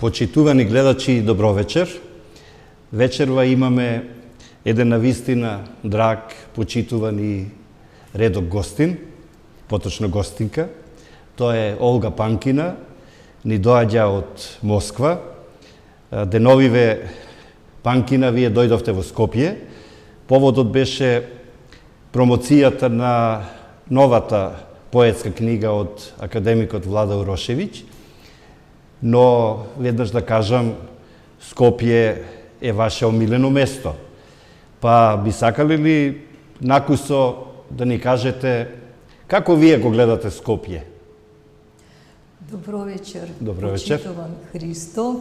Почитувани гледачи, добро вечер. Вечерва имаме еден навистина драг, почитуван и редок гостин, поточно гостинка. Тоа е Олга Панкина, ни доаѓа од Москва. Деновиве Панкина, вие дојдовте во Скопје. Поводот беше промоцијата на новата поетска книга од академикот Влада Урошевиќ. Но, веднаш да кажам, Скопје е ваше омилено место. Па би сакали ли накусо да ни кажете како вие го гледате Скопје? Добро вечер, Добро вечер. почитуван Христо.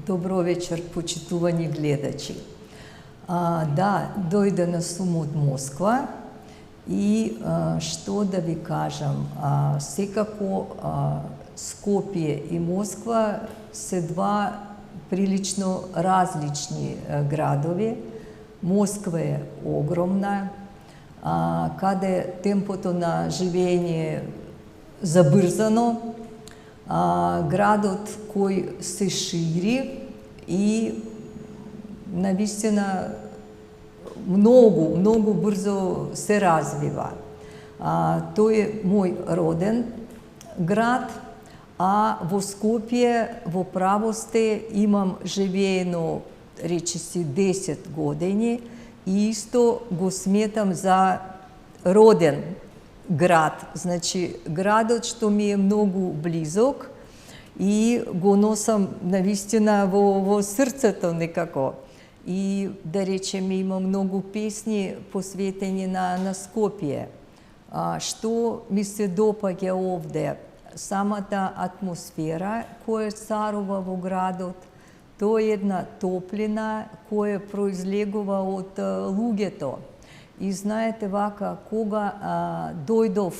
Добро вечер, почитувани гледачи. Да, дојдена сум од Москва и што да ви кажам, секако Скопје и Москва се два прилично различни градови. Москва е огромна, каде темпото на живење е забрзано, градот кој се шири и навистина многу брзо се развива. Тој е мој роден град, а во Скопје во право сте имам живеено речиси 10 години и исто го сметам за роден град. Значи, градот што ми е многу близок и го носам навистина во срцето некако. И да речеме има многу песни посветени на Скопје. Што ми се допаѓа овде? Самата атмосфера која царува во градот, тоа е една топлина која произлегува од луѓето. И знаете вака, кога дојдов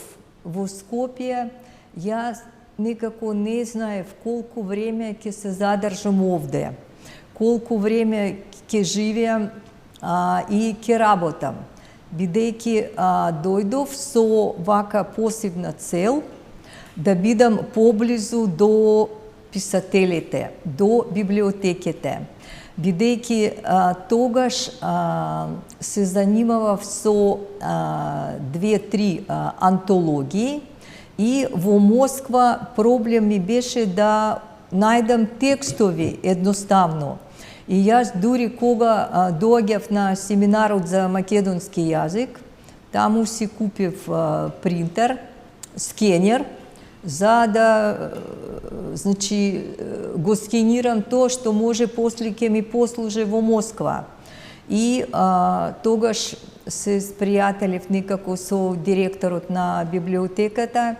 во Скопје, јас некако не знаев колку време ќе се задржам овде, колку време ќе живеам и ќе работам. Бидејќи дојдов со вака посебна цел, да бидам поблизу до писателите, до библиотеките. Бидејќи тогаш се занимавав со 2-3 антологии и во Москва проблем ми беше да најдам текстови едноставно. И јас дури кога доаѓав на семинарот за македонски јазик, таму си купив принтер, скенер, за да го скенирам тоа што може после ќе ми послужи во Москва. И тогаш се спријателив некако со директорот на библиотеката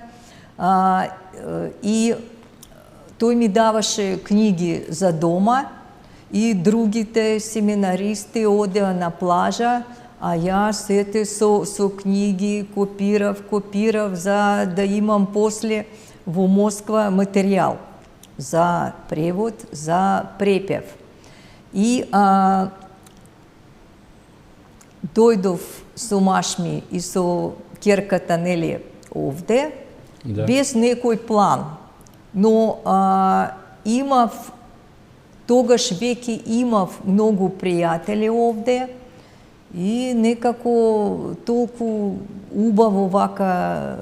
и тој ми даваше книги за дома и другите семинаристи одеа на плажа, а јас со книги копирав за да имам после во Москва материјал за превод, за препев. И дојдов со маш ми и со ќерката нели овде, без некој план. Но тогаш веќе имав многу пријатели овде, и некако толку убаво вака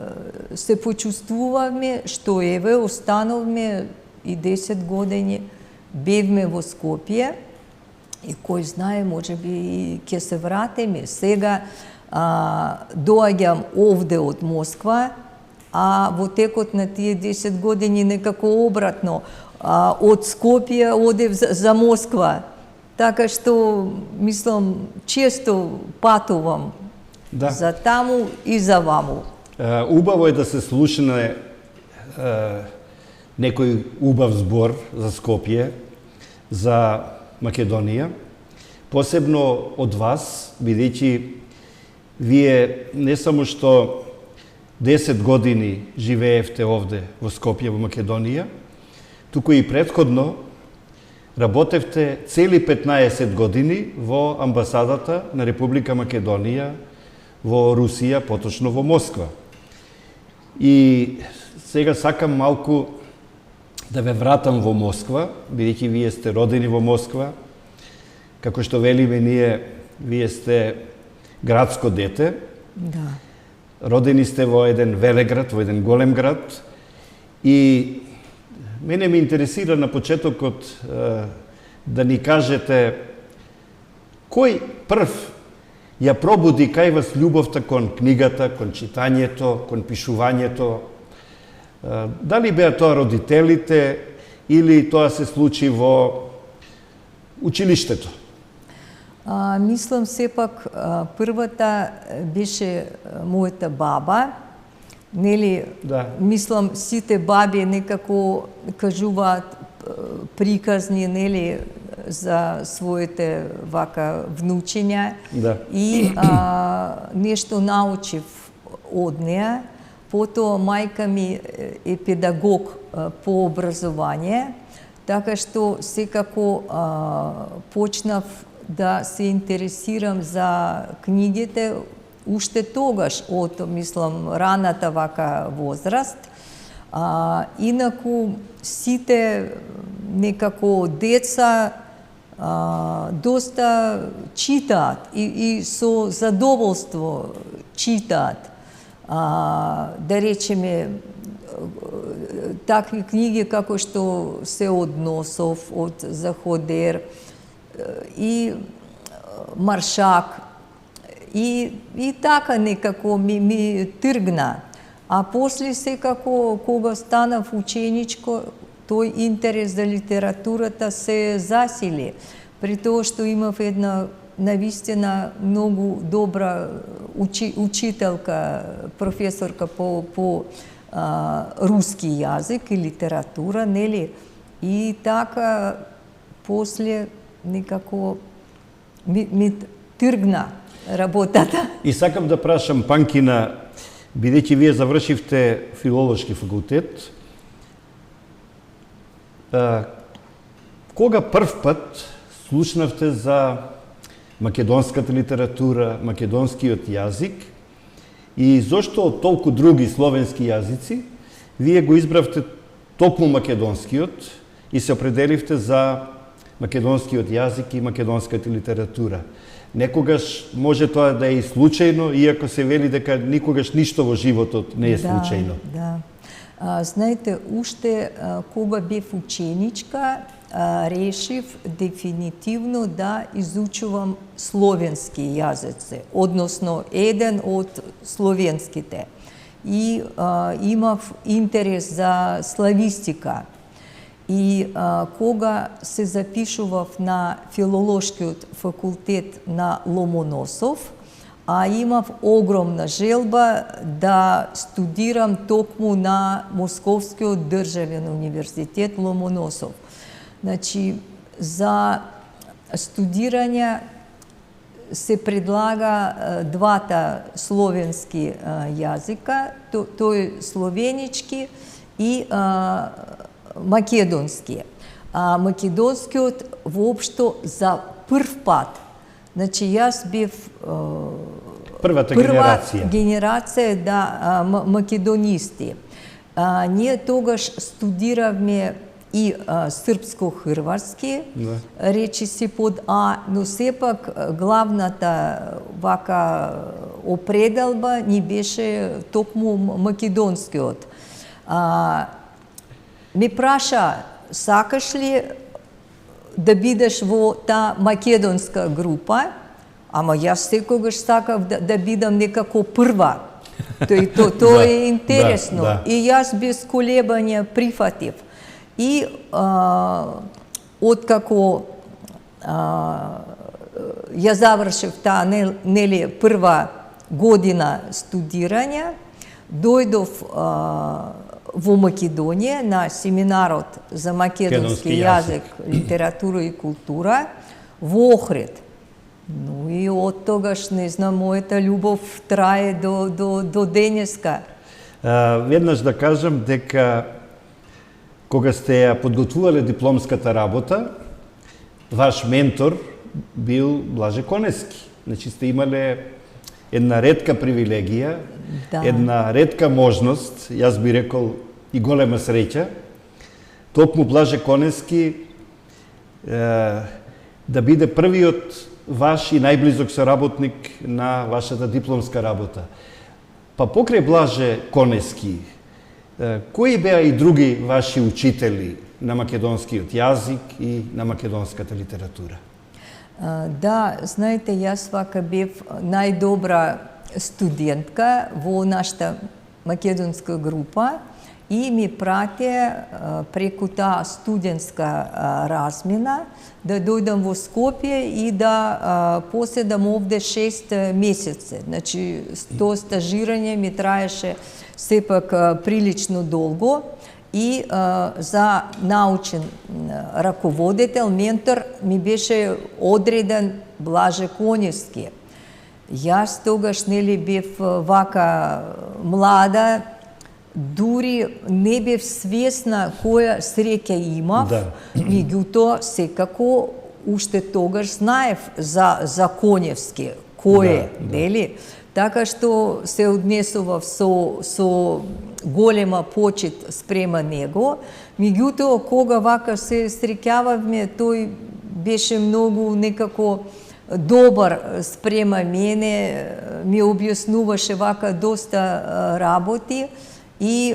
се почувствувавме, што еве остановме и 10 години бевме во Скопје и кој знае, можеби ќе се вратиме. Сега доаѓам овде од Москва, а во текот на тие 10 години некако обратно, од Скопје одев за Москва. Така што, мислам, често патувам за таму и за ваму. Убаво е да се слушне некој убав збор за Скопје, за Македонија, посебно од вас, бидејќи вие не само што 10 години живеевте овде во Скопје, во Македонија, туку и претходно работевте цели 15 години во амбасадата на Република Македонија во Русија, поточно во Москва. И сега сакам малку да ве вратам во Москва, бидејќи вие сте родени во Москва. Како што велиме ние, вие сте градско дете. Да. Родени сте во еден велеград, во еден голем град. И мене ме интересира на почетокот да ни кажете кој прв ја пробуди кај вас љубовта кон книгата, кон читањето, кон пишувањето. Дали беа тоа родителите или тоа се случи во училиштето? Мислам сепак првата беше мојата баба. Нели, Да. мислам сите баби некако кажуваат приказни, нели, за своите вака внучиња. Да. И нешто научив од неа. Потоа мајка ми е педагог по образование, така што секако почнав да се интересирам за книгите уште тогаш од, мислам, раната вака возраст. Инаку сите некако деца доста читаат и со задоволство читаат. Да речеме, такви книги како што се од Носов, од Заходер и Маршак, и така некако ми тргна. А после секако, кога станав ученичко, тој интерес за литературата се засили. При тоа што имав една навистина многу добра учителка, професорка по руски јазик и литература, нели? И така после некако ми тргна работата. И сакам да прашам Панкина, бидејќи вие завршивте филолошки факултет, кога прв пат слушнавте за македонската литература, македонскиот јазик и зошто од толку други словенски јазици вие го избравте токму македонскиот и се определивте за македонскиот јазик и македонската литература? Некогаш може тоа да е и случајно, иако се вели дека никогаш ништо во животот не е случајно. Да. Знаете, уште кога бев ученичка, решив дефинитивно да изучувам словенски јазици, односно еден од словенските. И имав интерес за славистика. И кога се запишував на филолошкиот факултет на Ломоносов, имав огромна желба да студирам токму на Московскиот државен универзитет Ломоносов. Значи, за студирање се предлага двата словенски јазика, тој словенички и македонски. Македонскиот воопшто за прв пат. Значи, јас бев прва генерација македонисти. Ние тогаш студиравме и српско-хрватски, речиси под А, но сепак главната вака определба ни беше токму македонскиот. Ме праша, сакаш ли да бидеш во таа македонска група? Ама јас секогаш сакав да бидам некако прва. Тоа е интересно. И јас без колебање прифатив. И откако ја завршив таа нели прва година студирање, дојдов во Македонија на семинарот за македонски јазик, литература и култура во Охрид. Ну и од тогаш, не знам, мојата љубов трае до денеска. Веднаш да кажам дека кога сте ја подготвувале дипломската работа, ваш ментор бил Блаже Конески. Значи сте имале една ретка привилегија, една ретка можност, јас би рекол и голема среќа, токму Блаже Конески да биде првиот ваш и најблизок соработник на вашата дипломска работа. Па покрај Блаже Конески, кои беа и други ваши учители на македонскиот јазик и на македонската литература? Да, знаете, јас вака бев најдобра студентка во нашата македонска група и ми прате преку таа студентска размена да дојдам во Скопје и да поседам овде 6 месеци. Значи, то стажирање ми траеше сепак прилично долго и за научен раководител, ментор ми беше одреден Блаже Коневски. Јас тогаш нели бев вака млада, дури не бев свесна која среќа имав, меѓутоа секако уште тогаш знаев за Коневски, кој е, нели? Така што се однесував со голема почит спрема него, меѓутоа кога вака се среќававме, тој беше многу некако добар спрема мене, ми објаснуваше вака доста работи и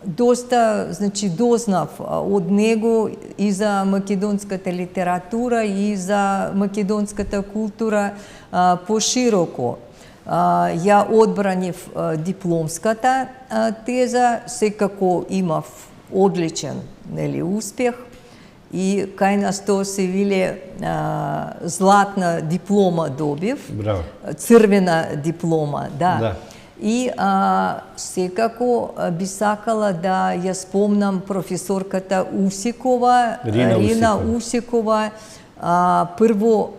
доста, значи, дознав од него и за македонската литература и за македонската култура пошироко. Ја одбранив дипломската теза, секако имав одличен, нели, успех и кај нас тоа се виле златна диплома добив. Браво. Црвена диплома, да. И секако би сакала да ја спомнам професорката Усикова, Рина Усикова. Прво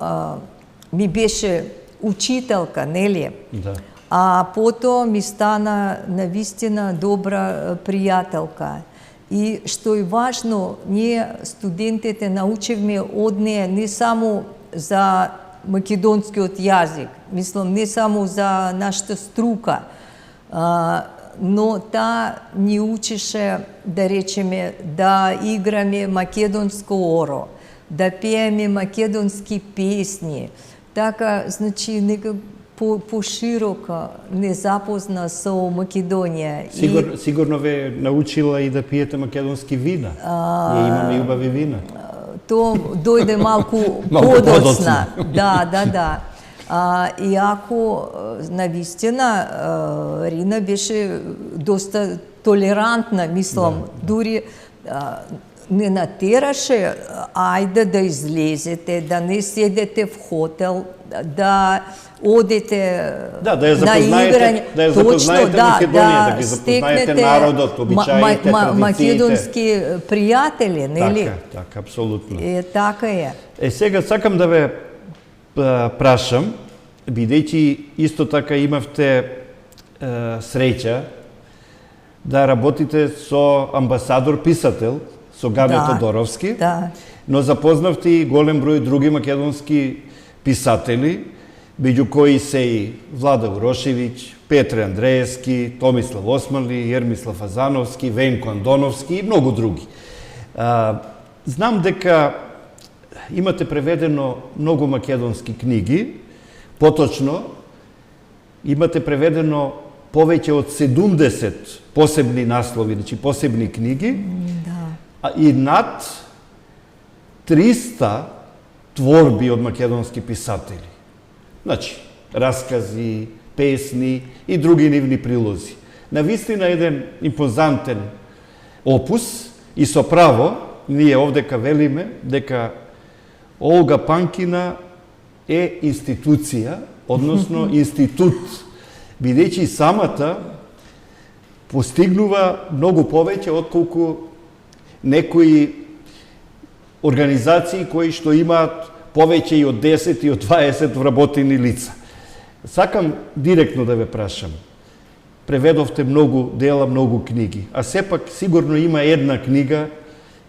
ми беше учителка, нели? Да. А потоа ми стана навистина добра пријателка. И што е важно, ние студентите научивме од неја не само за македонскиот јазик, мислам не само за нашата струка, но таа ни учише, да речеме, да играме македонско оро, да пееме македонски песни. Така, значи, нека пошироко не запозна со Македонија. Сигурно ве научила и да пиете македонски вина. Ние имаме и убави вина. То дојде малку подоцна. Да. Иако, навистина, Рина беше доста толерантна, мислам, дури не натераше, ајде да излезете, да не седете в хотел, да одете да ја на играње. Да ја запознаете Македонија, да ги запознаете народот, обичаите, традициите. Македонски пријатели, нели? Така, апсолутно. Така е. Сега сакам да ве прашам, бидејќи исто така имавте среќа да работите со амбасадор писател, со Гане Тодоровски, но запознавте и голем број други македонски писатели, меѓу кои се и Влада Урошевиќ, Петре Андреевски, Томислав Османли, Ермислав Азановски, Венко Андоновски и многу други. Знам дека имате преведено многу македонски книги, поточно имате преведено повеќе од 70 посебни наслови, значи посебни книги, и над 300 творби од македонски писатели. Значи, раскази, песни и други нивни прилози. Навистина еден импозантен опус и со право ние овдека велиме дека Олга Панкина е институција, односно институт, бидејќи самата постигнува многу повеќе отколку некои организации кои што имаат повеќе и од 10 и од 20 вработени лица. Сакам директно да ве прашам. Преведовте многу дела, многу книги, а сепак сигурно има една книга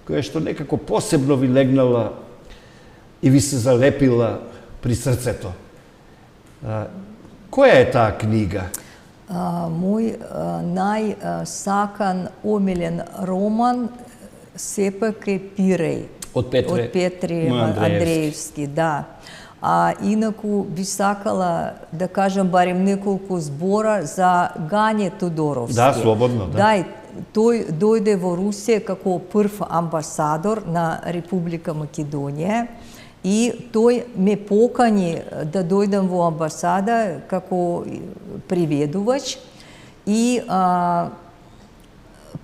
која што некако посебно ви легнала и ви се залепила при срцето. Која е таа книга? Мој најсакан омилен роман сепак е Пиреј. Од Петре Андреевски, да. А инаку би сакала да кажам барем неколку збора за Гање Тодоровски. Да, слободно, да. Да, тој дојде во Русија како прв амбасадор на Република Македонија и тој ме покани да дојдам во амбасада како преведувач и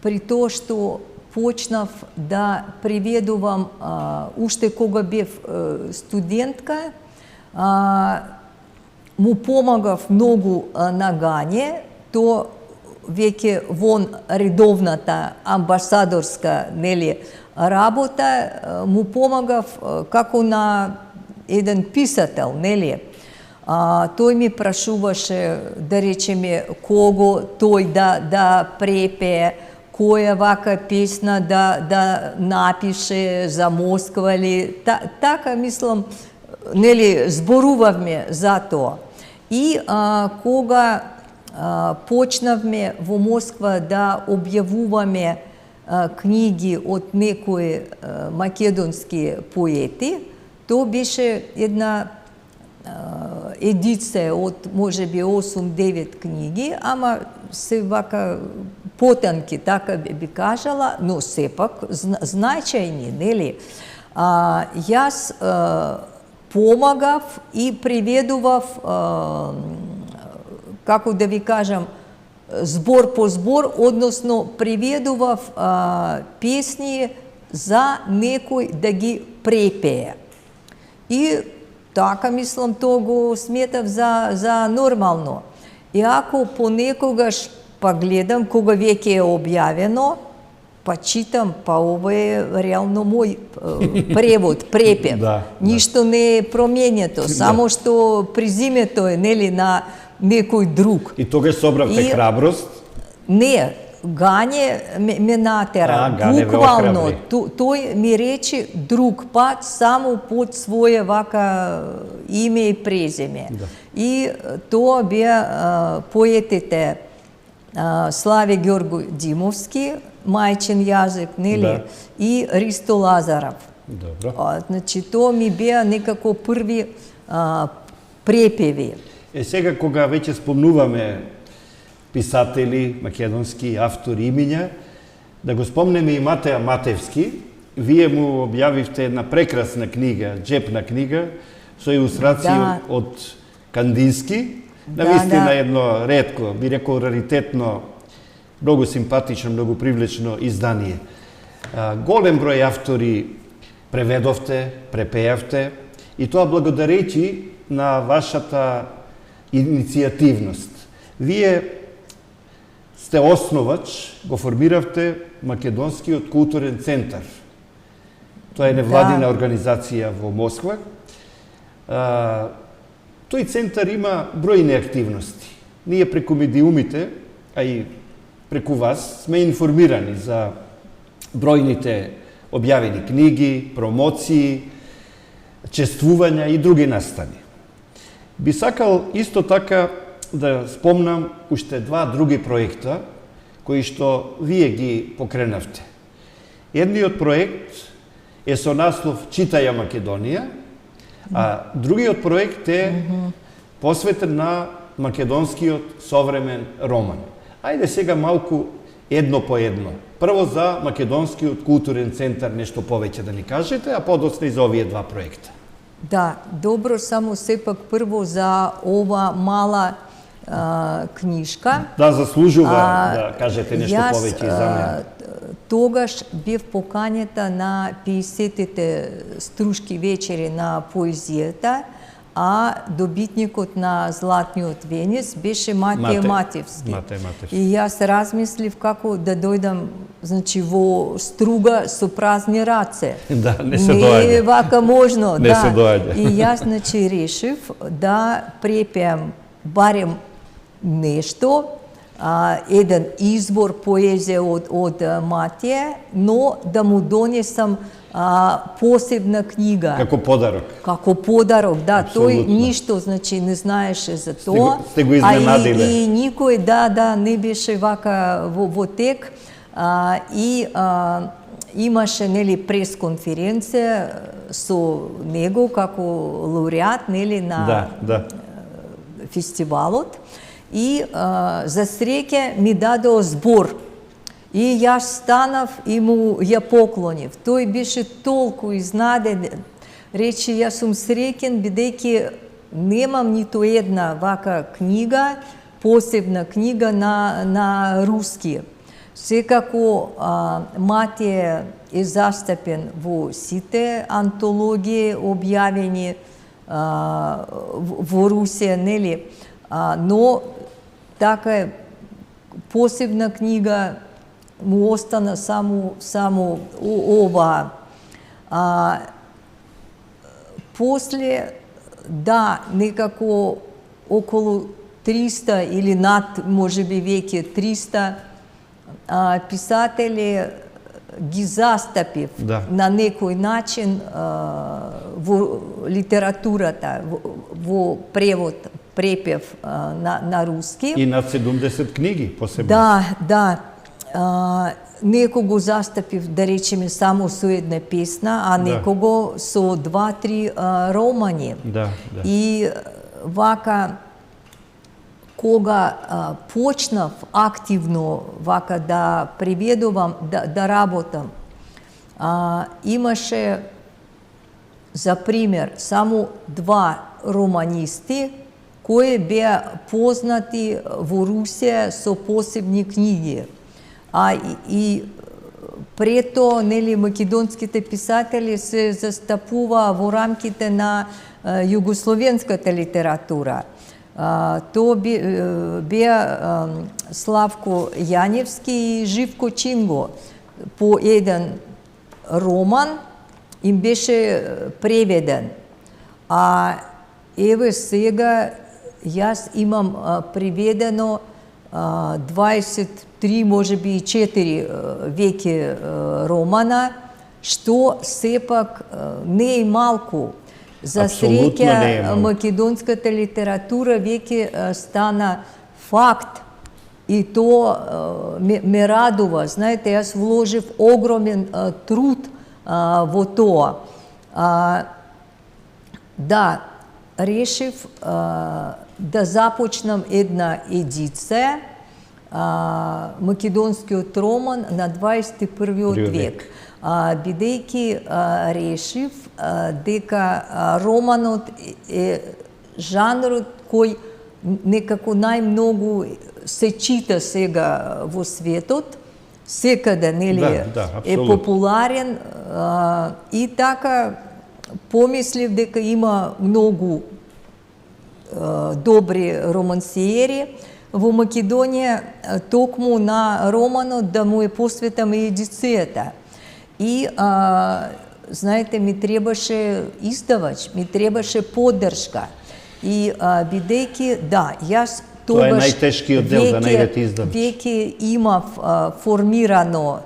при тоа што почнав да преведувам уште кога бев студентка, му помагав многу на Гање, то веќе вон редовната амбасадорска работа, му помагав како на еден писател, тој ми прашуваше, да речеме, кого тој да препее, која вака песна да напише за Москва или така мислам, зборувавме за тоа. И кога почнавме во Москва да објавуваме книги од некои македонски поети, тоа беше една едиция од можеби 8-9 книги, ама се вака потанки, така би кажала, но сепак значајни, нели? Јас помагав и преведував, како да ви кажам, збор по збор, односно преведував песни за некој да ги препее. И така мислам, тоа го сметав за нормално. И ако понекогаш па гледам кога веќе е објавено, па читам, па ова е реално мој превод, препев. Ништо не е променето, само што презимето е, нели, на некој друг. И тогаш собравте храброст? Не, Гање ме натера, буквално. Тој ми рече друг пат, само под своје вака име и презиме. И тоа беа поетите Славе Ѓорго Димовски, мајчин јазик, нели, и Ристо Лазаров. Значи, тоа ми беа некако први препеви. Сега, кога веќе спомнуваме писатели, македонски, автори, имиња, да го спомнеме и Матеја Матевски. Вие му објавивте една прекрасна книга, джепна книга, со илустрации од Кандински. Навистина едно ретко, би рекол раритетно, многу симпатично, многу привлечно издание. Голем број автори преведовте, препејавте, и тоа благодарејќи на вашата иницијативност. Вие сте основач, го формиравте Македонскиот културен центар. Тоа е невладина организација во Москва. Тој центар има бројни активности. Ние преку медиумите, а и преку вас, сме информирани за бројните објавени книги, промоции, чествувања и други настани. Би сакал исто така да спомнам уште два други проекта кои што вие ги покренавте. Едниот проект е со наслов Читаја Македонија, а другиот проект е посветен на македонскиот современ роман. Ајде сега малку едно по едно. Прво за Македонскиот културен центар нешто повеќе да ни кажете, а подоцна и за овие два проекта. Да, добро, само сепак прво за ова мала книжка. Да, заслужува да кажете нешто повеќе за неа. Тогаш бев поканета на 50-тите струшки вечери на поезијата, а добитникот на Златниот венец беше Матеј Матевски. И јас размислив како да дојдам, значи, во Струга со празни раце. Да, не се доаѓа. Не е вака можно, не се доаѓа. И јас, значи, решив да препеам барем нешто, еден избор поезија од Матеја, но да му донесам посебна книга. Како подарок. Како подарок, да. Абсолютно. Тој ништо, значи, не знаеше за тоа. Сте го изненадиле. И никој, не беше вака во тек. И имаше нели пресконференција со него како лауреат нели на фестивалот и за среќа ми дадоа збор. И јас станав и му ја поклонив. Тој беше толку изнадеден. Рече, јас сум среќен бидејќи немам ниту една вака книга, посебна книга на руски. Секако Матеј е застапен во сите антологии објавени во Русија, нели? Но така посебна книга му остана само ова. После, да, некако околу 300 или над, можеби веќе 300 писатели ги застапив на некој начин во литературата, во превод, препев на руски. И над 70 книги посебно. Да. Некого застапив, да речеме, само со една песна, а некого со 2-3 романи. И вака, кога почнав активно вака да преведувам, да работам, имаше, за пример, само 2 романисти кои беа познати во Русија со посебни книги. И прето, нели, македонските писатели се застапува во рамките на југословенската литература. То беа Славко Јаневски и Живко Чинго. По еден роман им беше преведен. Еве сега јас имам преведено 23, можеби и 4 веќе романа, што сепак не е малку. За среќа македонската литература веќе стана факт и то ме радува. Знаете, јас вложив огромен труд во тоа. Да, решив да започнам една едиција, македонскиот роман на 21 век. Бидејќи решив дека романот е жанрот кој некако најмногу се чита сега во светот, секаде, нели, е популарен, и така помислив дека има многу добри романсиери во Македонија, токму на романот да му е посветаме едицијата. И, знаете, ми требаше издавач, ми требаше поддршка. И бидејќи, да, јас тоа е најтешкиот дел да најдете издавач. Веќе имав формирано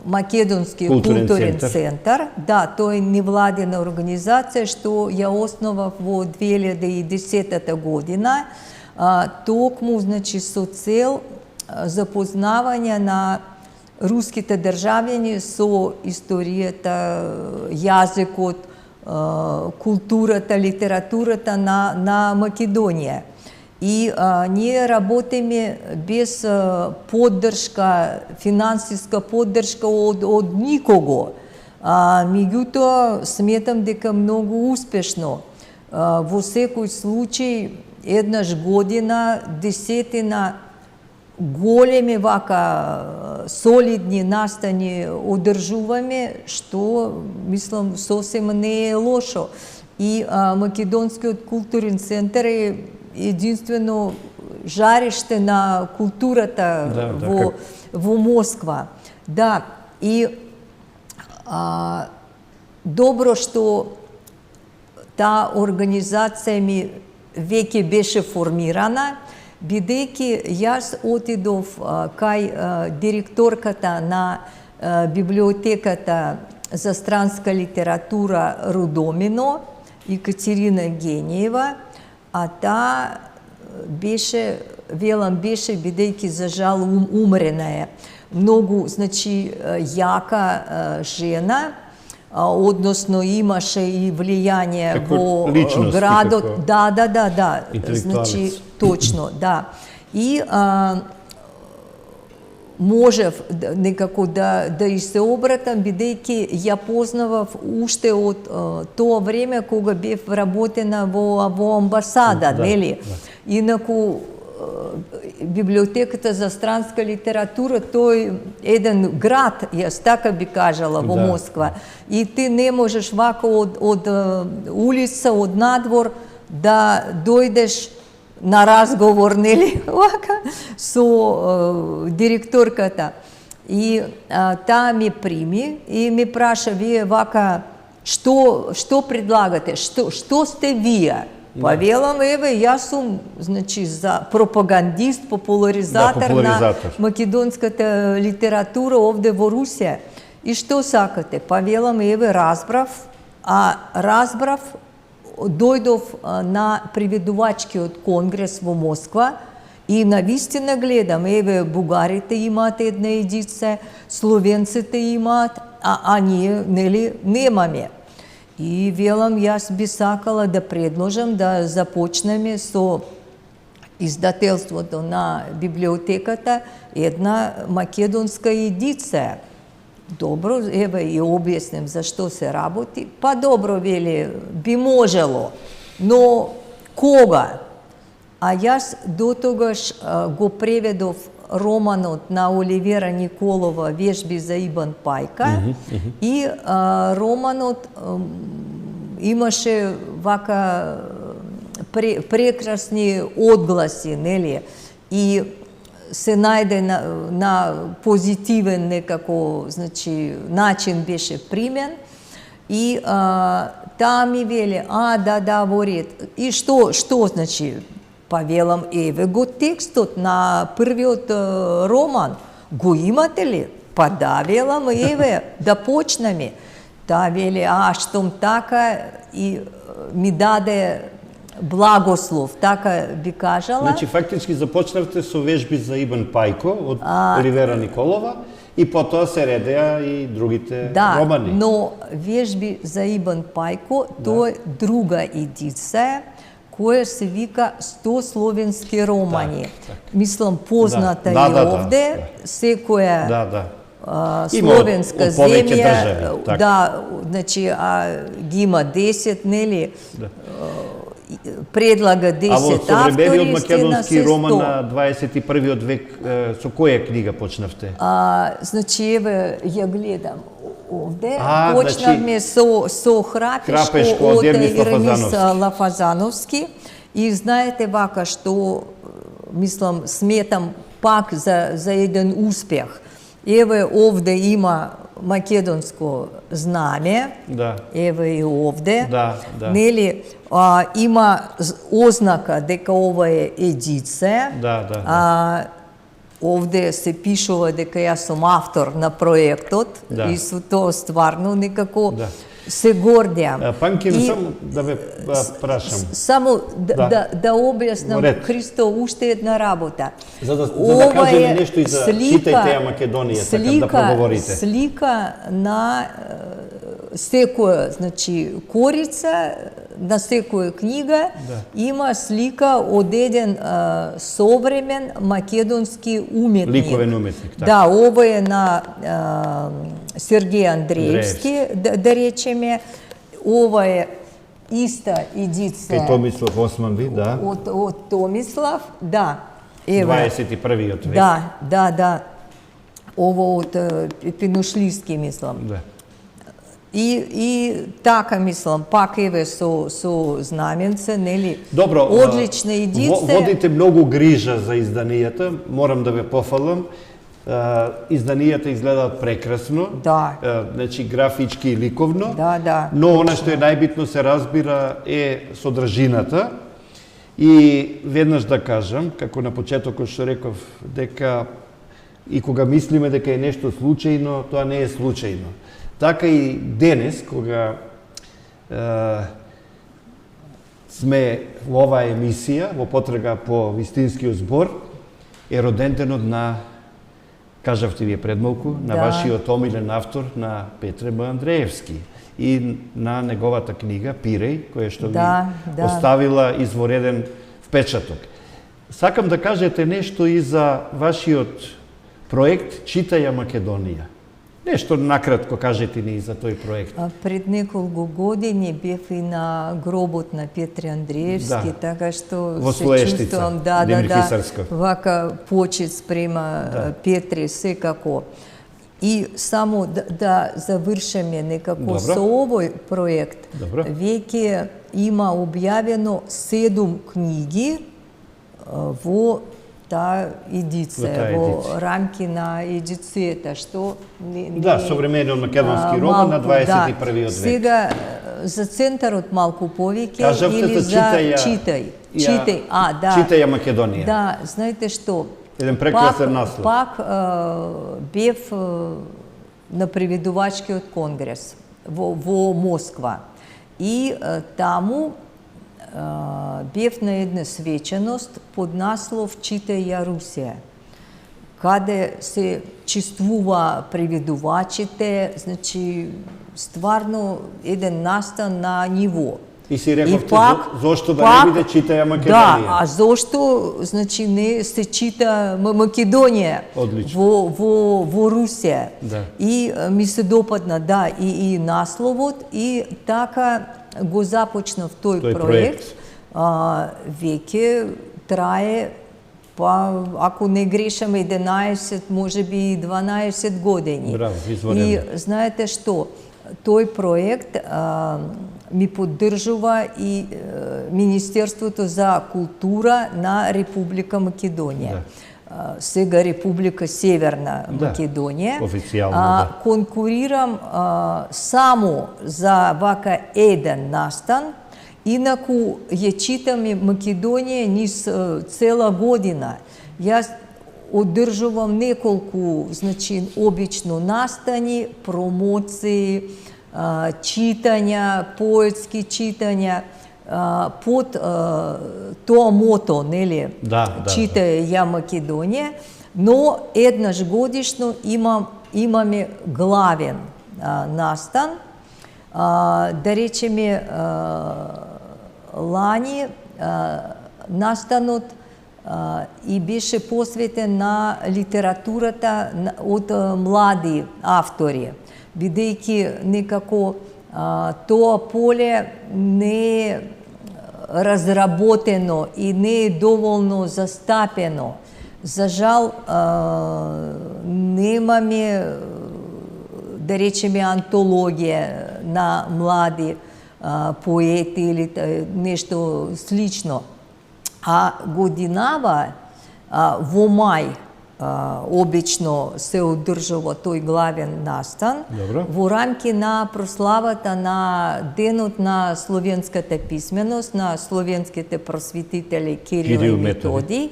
Македонски културен центар. Да, тој е невладена организација што ја основав во 2010 година, токму, значи, со цел запознавање на руските државјани со историјата, јазикот, културата, литературата на Македонија. И ние работиме без поддршка, финансиска поддршка од никого. Меѓутоа, сметам дека многу успешно. Во секој случај, еднаш година, 10 големи вака солидни настани одржуваме, што, мислам, сосема не е лошо. И Македонскиот културен центар е единствено жариште на културата во Москва. Да, и добро што таа организација ми веќе беше формирана, бидејќи јас отидов кај директорката на библиотеката за странска литература Рудомино, Екатерина Гениева, а таа беше, велам беше, бидејќи за жал умрена е, многу, значи, јака жена, односно имаше и влијание во градот. Како Да. Значи, точно, да. И можев некако да и се обратам, бидејќи ја познавав уште од тоа време кога бев работена во амбасада, нели? Инаку библиотеката за странска литература, тој еден град, јас така би кажала, во Москва. И ти не можеш вака од улица, од надвор, да дојдеш на разговор, нели, вака, со директорката. И таа ми прими и ми праша, вие вака, што предлагате, што сте вие? Па велам, еве, јас сум, значи, за пропагандист, популаризатор на македонската литература овде во Русија. И што сакате? Па велам, еве, разбрав, дојдов на приведувачкиот конгрес во Москва и навистина гледам, еве, бугарите имаат една едица, словенците имаат, а ние, нели, немаме. И велам, јас би сакала да предложам да започнеме со издателството на библиотеката една македонска едица. Добро, еве и објаснем за што се работи. Па добро, вели, би можело, но кога? А јас до тогаш го преведов романот на Оливера Николова "Вежби за Ибан Пајка" и романот имаше вака прекрасни одгласи, нели? И се најде на позитивен некако, значи, начин беше примен и таа ми вели, да, во ред. И што значи? Па велам, еве го текстот на првиот роман. Го имате ли? Па да, велам, еве, да почнеме. Таа вели, штом така, и ми даде благослов, така би кажала. Значи, фактички започнавте со "Вежби за Ибан Пајко" од Оливера Николова и потоа се редеа и другите романи. Да, но "Вежби за Ибан Пајко", тоа е друга едица, која се вика "100 словенски романи". Мислам, позната и овде, секоја словенска земја, значи, ги има 10, нели, предлага 10 автори. А во современниот македонски роман на 21 век, со која книга почнавте? Значи, еве, ја гледам овде, почнавме со Храпешко од Ернис Лафазановски и знаете вака што, мислам, сметам пак за еден успех. Еве овде има македонско знаме, еве и овде, нели, има ознака дека ова е едица, овде се пишува дека јас сум автор на проектот и со тоа стварно некако се гордеам. Панкин, само да ве прашам. Само да објаснам, Христо, уште една работа. За да кажеме нешто и за читајте ја Македонија, така да проговорите. Слика на секоја, значи, корица, на секоја книга има слика од еден современ македонски уметник. Ликовен уметник, така. Да, ова е на Сергеј Андреевски, да речеме. Ова е иста едица. Кај Томислав Османли, да. Од Томислав, да. 21-иот век. Да. Ова од Пиношлиски, мислам. Да. И така, мислам, пак еве со знаменце, нели? Добро, одлична едица. Водите многу грижа за изданијата, морам да ве пофалам. Изданијата изгледаат прекрасно, значи графички и ликовно, но она што е најбитно се разбира е содржината. И веднаш да кажам, како на почетокот што реков, дека и кога мислиме дека е нешто случајно, тоа не е случајно. Така и денес, кога сме во оваа емисија, во потрага по вистинскиот збор, е роден денот на кажавте вие пред малку, на вашиот омилен автор, на Петре М. Андреевски и на неговата книга Пиреј, која што ви оставила извореден впечаток. Сакам да кажете нешто и за вашиот проект Читаја Македонија. Нешто накратко кажете ни за тој проект. Пред неколку години бев и на гробот на Петре Андреевски, така што во се чувствувам вака почит спрема Петре секако. И само да завршиме некако со овој проект. Веќе има објавено 7 книги во таа едиција, во рамки на едицијата, што современиот македонски роман на 21 век. Сега за центарот малку повеќе или за Читај. Читаја Македонија. Да, знаете што? Еден прекрасен наслов. Пак бев на преведувачкиот конгрес во Москва. И таму бев на една свеченост под наслов Читај ја Русија, каде се чествува преведувачите, значи стварно еден настан на ниво. И си рековте зошто да не биде Читаја Македонија? Да, а зошто значи не се чита Македонија во Русија. И ми се допадна и насловот и така го започнав тој проект. Веќе трае, па ако не грешам 11, можеби 12 години. Браво, изворено. И знаете што, тој проект ми поддржува и Министерството за култура на Република Македонија. Сега Република Северна Македонија. Официјално, конкурирам само за вака еден настан, инаку ја читам и Македонија низ цела година. Јас одржувам неколку, значи, обично настани, промоции, читања, поетски читања, под тоа мото, нели, Читај ја Македонија, но еднаш годишно имаме главен настан. Да речеме, лани настанот и беше посветен на литературата од млади автори, бидејќи некако тоа поле не е разработено и не е доволно застапено. За жал, немаме, да речеме, антологија на млади поети или нешто слично. А годинава во мај обично се одржува тој главен настан во рамки на прославата на Денот на словенската писменост, на словенските просветители Кирил и Методий.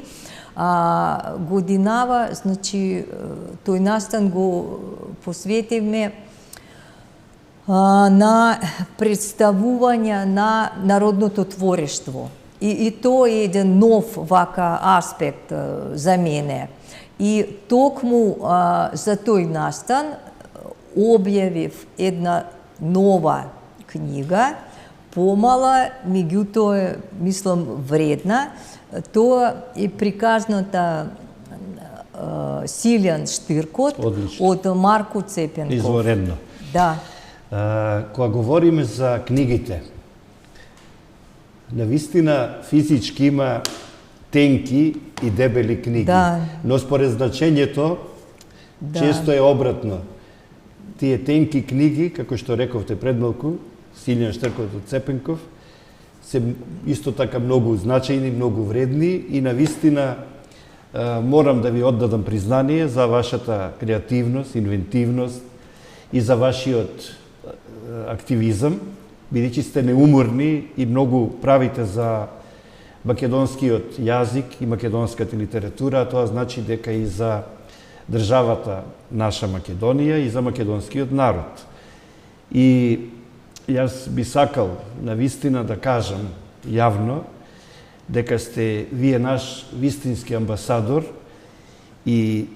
Годинава, значи, тој настан го посветивме на представување на народното творештво. И тоа е еден нов вака аспект за мене. И токму за тој настан објавив една нова книга, помала, меѓутоа, мислам, вредна. Тоа е приказната Силјан Штиркот од Марко Цепенков. Изворедно. Да. Кога говориме за книгите, навистина физички има тенки и дебели книги, но според значењето често е обратно. Тие тенки книги, како што рековте пред малку, Силјан Штиркот од Цепенков, се исто така многу значајни, многу вредни и навистина морам да ви оддадам признание за вашата креативност, инвентивност и за вашиот активизам, бидејќи сте неуморни и многу правите за македонскиот јазик и македонската литература, а тоа значи дека и за државата наша Македонија и за македонскиот народ. И јас би сакал навистина да кажам јавно дека сте вие наш вистински амбасадор и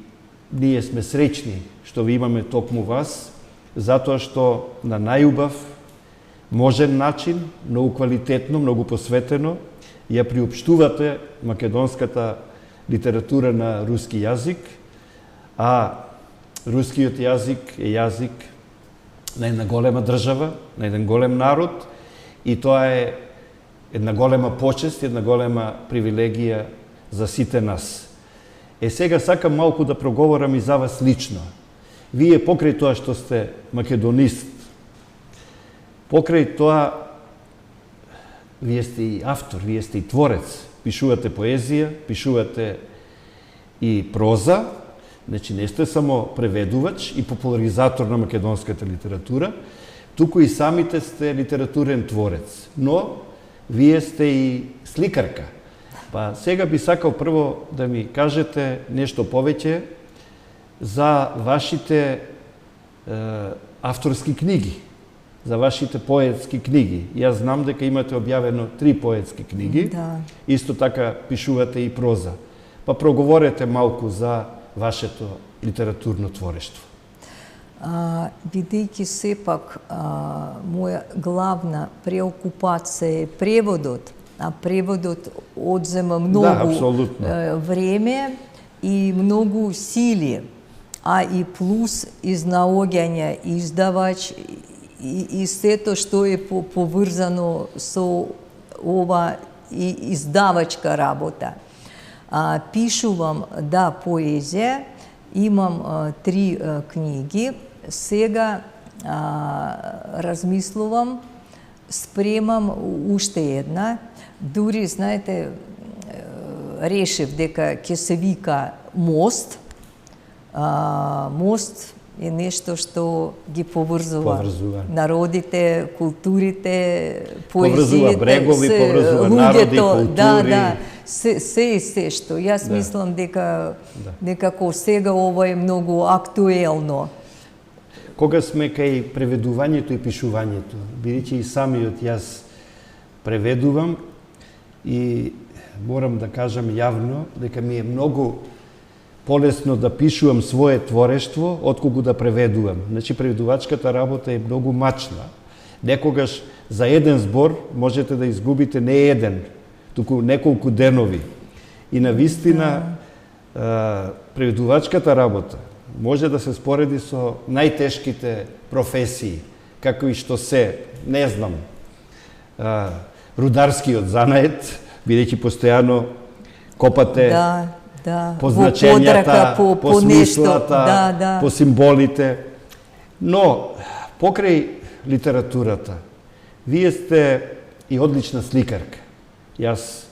ние сме среќни што ви имаме токму вас, затоа што на најубав, можен начин, многу квалитетно, многу посветено, ја приопштувате македонската литература на руски јазик, а рускиот јазик е јазик на една голема држава, на еден голем народ, и тоа е една голема почест, една голема привилегија за сите нас. Сега сакам малку да проговорам и за вас лично. Вие покрај тоа што сте македонист, покрај тоа вие сте и автор, вие сте и творец. Пишувате поезија, пишувате и проза, значи не сте само преведувач и популаризатор на македонската литература, туку и самите сте литературен творец. Но вие сте и сликарка. Па сега би сакал прво да ми кажете нешто повеќе за вашите авторски книги, за вашите поетски книги. Јас знам дека имате објавено 3 поетски книги, Да. исто така пишувате и проза. Па проговорете малку за вашето литературно творештво. Бидејќи сепак моја главна преокупација е преводот, а преводот одзема многу време и многу сили, а и плюс изнаоѓање издавач и сето што е поврзано со ова и издавачка работа. Пишувам поезија, имам 3 книги, сега размислувам, спремам уште една, дури, знаете, решив дека ќе се вика Мост. Мост е нешто што ги поврзува народите, културите, поезиите, брегови, поврзува народи, култури. Да, се што. Јас мислам дека некако сега ова е многу актуелно. Кога сме кај преведувањето и пишувањето, бидејќи и самиот јас преведувам и морам да кажам јавно дека ми е многу полесно да пишувам свое творештво, отколку да преведувам. Значи, преведувачката работа е многу мачна. Некогаш за еден збор можете да изгубите не еден, туку неколку денови. И навистина, преведувачката работа може да се спореди со најтешките професии, како и што се, не знам, рударскиот занает, бидејќи постојано копате по значењата, по смислата, по символите. Но, покрај литературата, вие сте и одлична сликарка. Јас,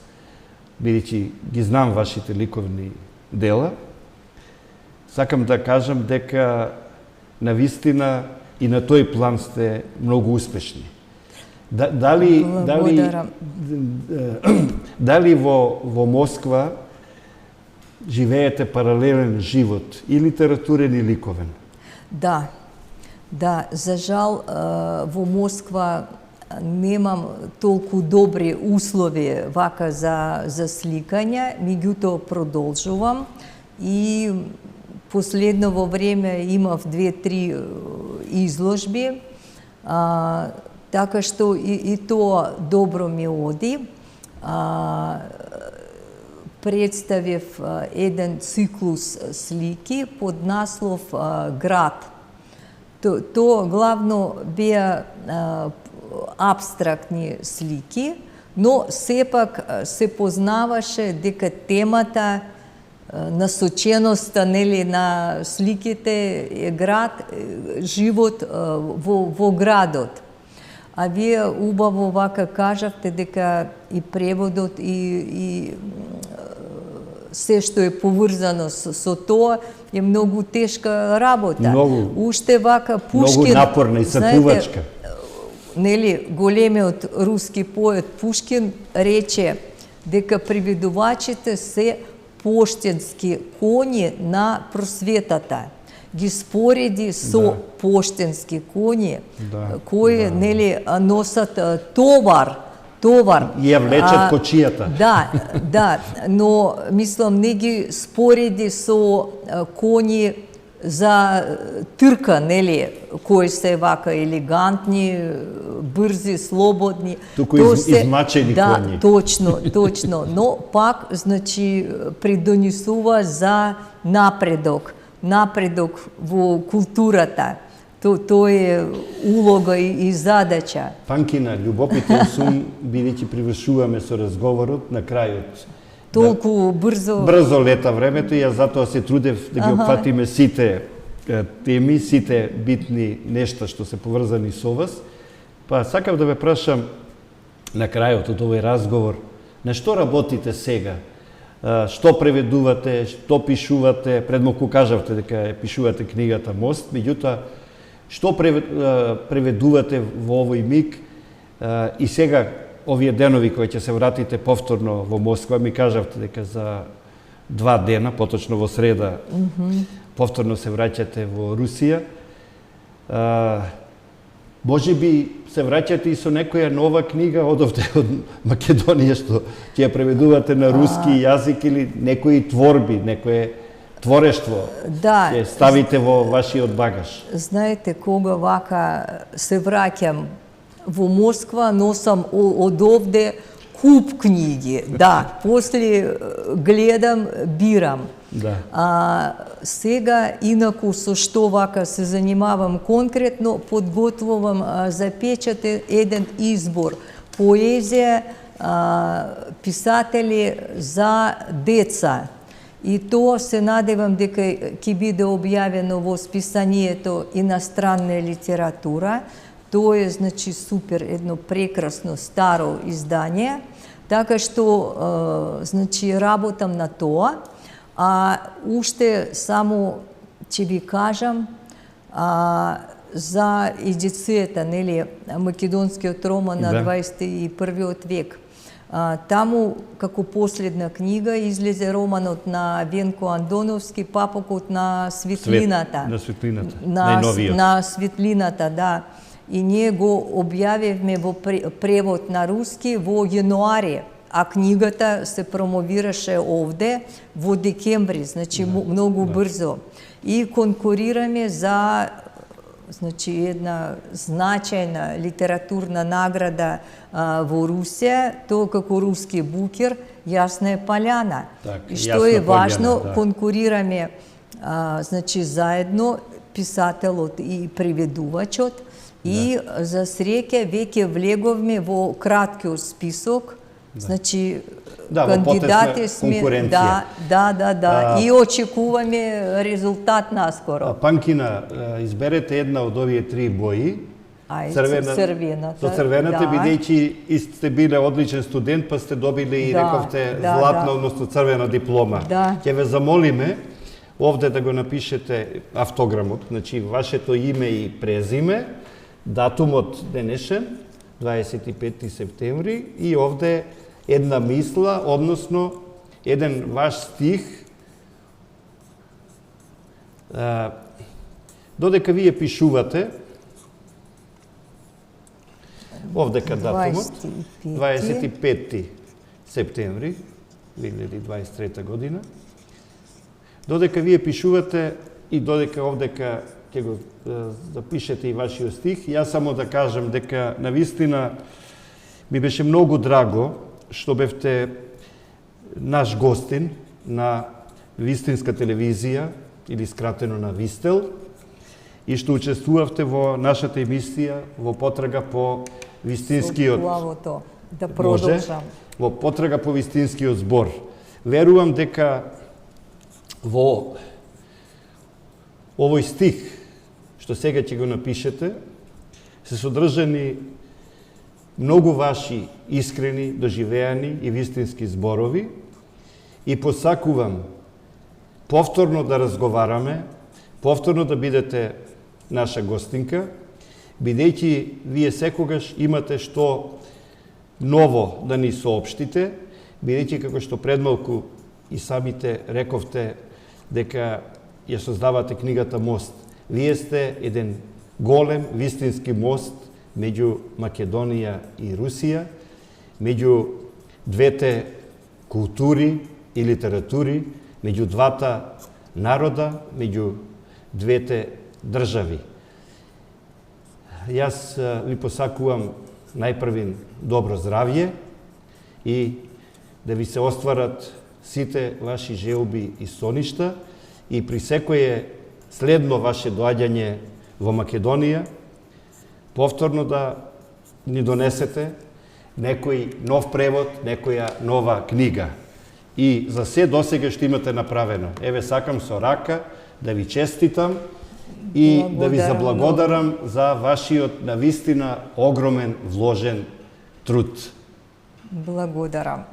бидејќи ги знам вашите ликовни дела, сакам да кажам дека навистина и на тој план сте многу успешни. Дали во Москва живеете паралелен живот, и литературен и ликовен? Да, за жал во Москва немам толку добри услови вака за сликање, меѓутоа продолжувам и последно во време имав 2-3 изложби, така што и тоа добро ми оди. Представив еден циклус слики под наслов Град. Тоа главно беа абстрактни слики, но сепак се познаваше дека темата, насоченоста на сликите е град, живот во градот. А вие убаво вака кажавте дека и преводот и се што е поврзано со тоа е многу тешка работа. Уште вака Пушкин, многу напорна и сакувачка. Нели, големиот руски поет Пушкин рече дека преведувачите се поштенски коњи на просветата. Ги спореди со поштенски коњи, кои нели носат товар товар. Ја влечат кочијата. Да, но мислам не ги спореди со коњи за трка, нели, кои се вака елегантни, брзи, слободни. Туку измачени коњи. Да, точно, но пак, значи, придонесува за напредок во културата. Тоа е улога и задача. Панкина, љубопитен сум, бидејќи привршуваме со разговорот на крајот. Толку брзо лета времето и ја затоа се трудев да ги опфатиме сите теми, сите битни нешта што се поврзани со вас. Па сакав да ве прашам на крајот од овој разговор, на што работите сега? Што преведувате, што пишувате? Пред малку кажавте дека пишувате книгата Мост, меѓутоа што преведувате во овој миг и сега овие денови кои ќе се вратите повторно во Москва, ми кажавте дека за 2 дена, поточно во среда, повторно се враќате во Русија. Може би се враќате и со некоја нова книга од Македонија што ќе ја преведувате на руски јазик или некои творби, некое творештво ќе ставите во вашиот багаж. Знаете, кога вака се враќам во Москва, носам од овде куп книги. Да, после гледам, бирам. Да. Сега, инаку со што вака се занимавам конкретно, подготвувам за печат еден избор поезија, писатели за деца. И тоа се надевам дека ќе биде објавено во списанието Иностранна литература. Тоа е, значи, супер, едно прекрасно старо издание, така што, значи, работам на тоа. Уште само ќе ви кажам за едицијата, нели, македонскиот роман на 21 век. Таму, како последна книга, излезе романот на Венко Андоновски, Папокот на светлината. На светлината, најновиот. На светлината, да. И ние го објавивме во превод на руски во јануари, а книгата се промовираше овде во декември, значи многу брзо. И конкурираме за, значи, една значајна литературна награда во Русија, тоа како руски букер, Јасна Пољана. И што е важно, конкурираме, значи, заедно писателот и преведувачот, и за среќа веќе влеговме во краткиот список, значи кандидати сме, да, и очекуваме резултат наскоро. Панкина, изберете една од овие 3 бои. Црвената. Со црвената, бидејќи сте биле одличен студент, па сте добиле и рековте златна, односно црвена диплома. Ќе ве замолиме овде да го напишете автограмот, значи вашето име и презиме, датумот денешен, 25 септември, и овде една мисла, односно еден ваш стих, додека вие пишувате, овдека датумот, 25 септември 2023 година, додека вие пишувате и додека овдека ќе го запишете и вашиот стих, јас само да кажам дека навистина ми беше многу драго што бевте наш гостин на Вистинска телевизија, или скратено на Вистел, и што учествувавте во нашата емисија во потрага по вистинскиот... Да продолжам. Во потрага по вистинскиот збор. Верувам дека во овој стих, што сега ќе го напишете, се содржани многу ваши искрени, доживеани и вистински зборови и посакувам повторно да разговараме, повторно да бидете наша гостинка, бидејќи вие секогаш имате што ново да ни соопштите, бидејќи како што предмалку и самите рековте дека ја создавате книгата Мост. Вие сте еден голем вистински мост меѓу Македонија и Русија меѓу двете култури и литератури, меѓу двата народа, меѓу двете држави. Јас ви посакувам најпрвин добро здравје и да ви се остварат сите ваши желби и соништа и при секое следно ваше доаѓање во Македонија, повторно да ни донесете некој нов превод, некоја нова книга. И за се досега што имате направено. Еве, сакам со рака да ви честитам и да ви заблагодарам за вашиот навистина огромен вложен труд. Благодарам.